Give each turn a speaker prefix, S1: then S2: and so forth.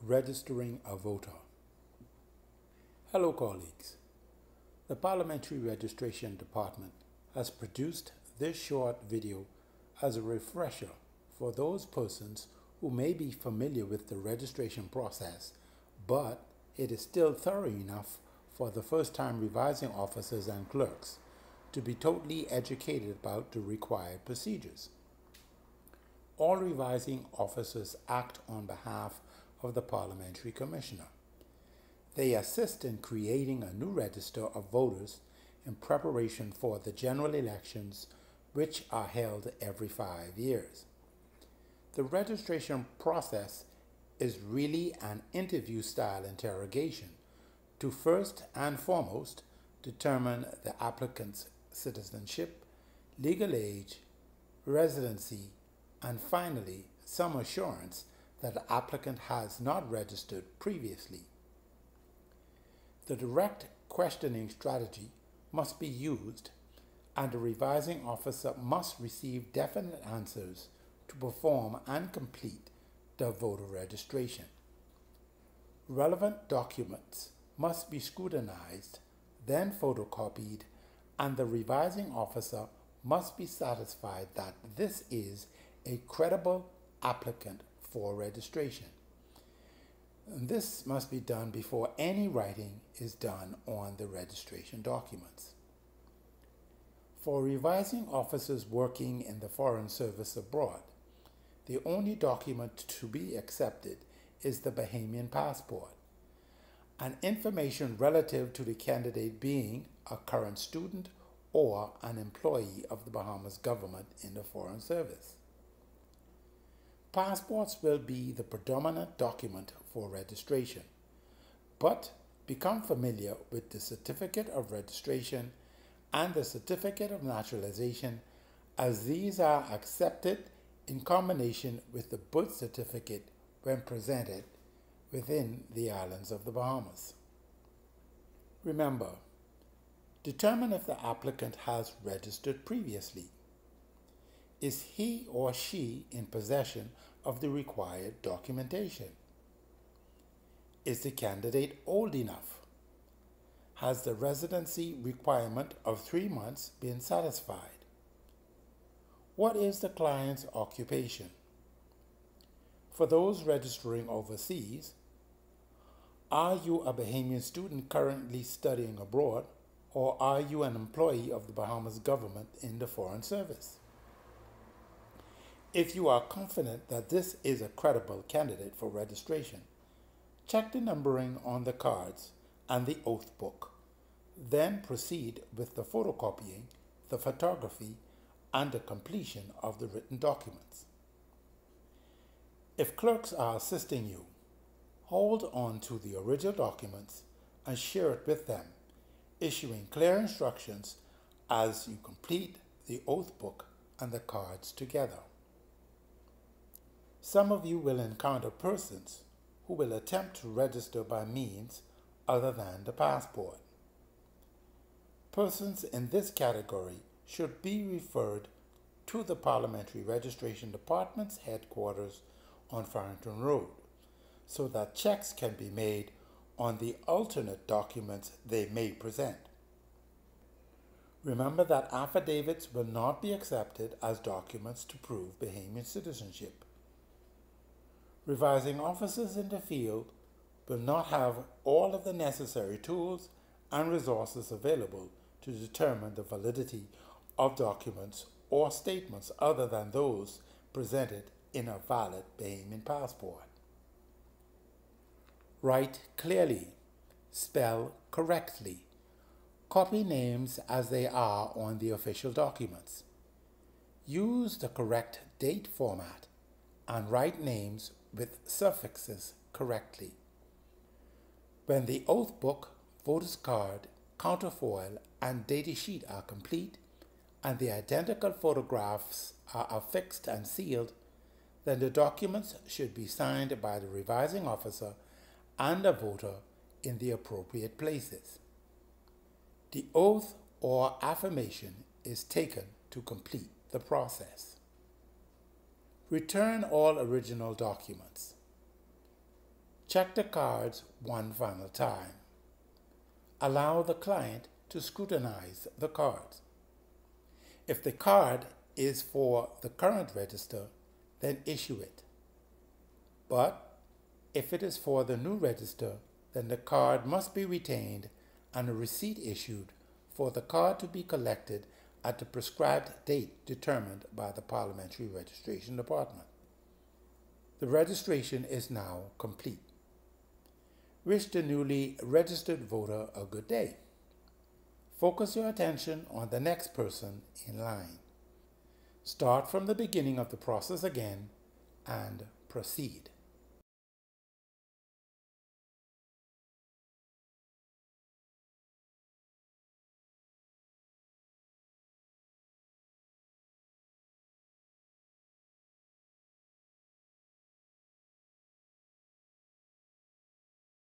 S1: Registering a voter. Hello colleagues. The Parliamentary Registration Department has produced this short video as a refresher for those persons who may be familiar with the registration process, but it is still thorough enough for the first-time revising officers and clerks to be totally educated about the required procedures. All revising officers act on behalf of the Parliamentary Commissioner. They assist in creating a new register of voters in preparation for the general elections, which are held every 5 years. The registration process is really an interview-style interrogation to first and foremost determine the applicant's citizenship, legal age, residency, and finally some assurance that the applicant has not registered previously. The direct questioning strategy must be used, and the revising officer must receive definite answers to perform and complete the voter registration. Relevant documents must be scrutinized, then photocopied, and the revising officer must be satisfied that this is a credible applicant for registration. And this must be done before any writing is done on the registration documents. For revising officers working in the Foreign Service abroad, the only document to be accepted is the Bahamian passport, and information relative to the candidate being a current student or an employee of the Bahamas government in the Foreign Service. Passports will be the predominant document for registration, but become familiar with the Certificate of Registration and the Certificate of Naturalization, as these are accepted in combination with the birth certificate when presented within the islands of the Bahamas. Remember, determine if the applicant has registered previously. Is he or she in possession of the required documentation? Is the candidate old enough? Has the residency requirement of 3 months been satisfied? What is the client's occupation? For those registering overseas, are you a Bahamian student currently studying abroad, or are you an employee of the Bahamas government in the Foreign Service? If you are confident that this is a credible candidate for registration, check the numbering on the cards and the oath book. Then proceed with the photocopying, the photography, and the completion of the written documents. If clerks are assisting you, hold on to the original documents and share it with them, issuing clear instructions as you complete the oath book and the cards together. Some of you will encounter persons who will attempt to register by means other than the passport. Persons in this category should be referred to the Parliamentary Registration Department's headquarters on Farrington Road, so that checks can be made on the alternate documents they may present. Remember that affidavits will not be accepted as documents to prove Bahamian citizenship. Revising officers in the field will not have all of the necessary tools and resources available to determine the validity of documents or statements other than those presented in a valid Bahamian passport. Write clearly, spell correctly, copy names as they are on the official documents. Use the correct date format and write names with suffixes correctly. When the oath book, voter's card, counterfoil, and data sheet are complete, and the identical photographs are affixed and sealed, then the documents should be signed by the revising officer and a voter in the appropriate places. The oath or affirmation is taken to complete the process. Return all original documents. Check the cards one final time. Allow the client to scrutinize the cards. If the card is for the current register, then issue it. But if it is for the new register, then the card must be retained and a receipt issued for the card to be collected at the prescribed date determined by the Parliamentary Registration Department. The registration is now complete. Wish the newly registered voter a good day. Focus your attention on the next person in line. Start from the beginning of the process again and proceed.